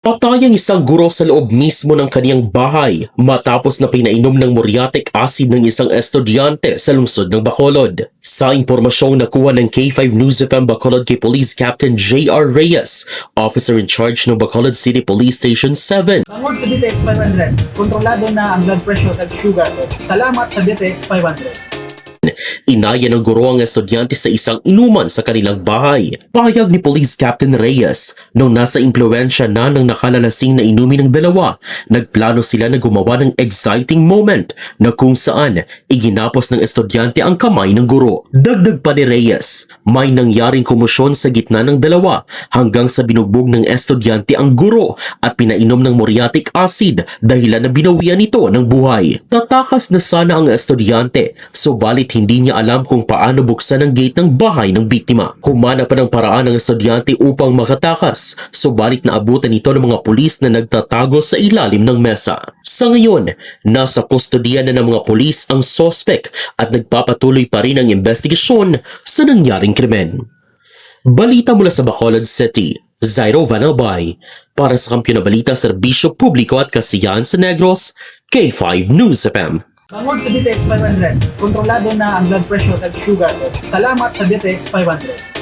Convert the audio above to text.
Patay ang isang guro sa loob mismo ng kaniyang bahay matapos na pinainom ng muriatic acid ng isang estudyante sa lungsod ng Bacolod. Sa impormasyong nakuha ng K5 News FM Bacolod kay Police Captain J.R. Reyes, officer in charge ng Bacolod City Police Station 7. Tungkol sa DTX 500, kontrolado na ang blood pressure at sugar ko. Salamat sa DTX 500. Inaya ng guro ang estudyante sa isang inuman sa kanilang bahay. Pahayag ni Police Captain Reyes, nung nasa impluensya na ng nakalalasing na inumin ng dalawa, nagplano sila na gumawa ng exciting moment na kung saan iginapos ng estudyante ang kamay ng guro. Dagdag pa ni Reyes, may nangyaring komosyon sa gitna ng dalawa hanggang sa binugbog ng estudyante ang guro at pinainom ng muriatic acid dahilan na binawian ito ng buhay. Tatakas na sana ang estudyante, subalit hindi niya alam kung paano buksan ang gate ng bahay ng biktima. Humana pa ng paraan ng estudyante upang makatakas, subalit naabutan ito ng mga pulis na nagtatago sa ilalim ng mesa. Sa ngayon, nasa kustodiya na ng mga pulis ang sospek at nagpapatuloy pa rin ang investigasyon sa nangyaring krimen. Balita mula sa Bacolod City, Zairo Vanalbay, para sa Kampiyon na Balita, Serbisyo Publiko at Kasiyahan sa Negros, K5 News FM. Tungkol sa DTX 500, kontrolado na ang blood pressure at sugar ko. Salamat sa DTX 500.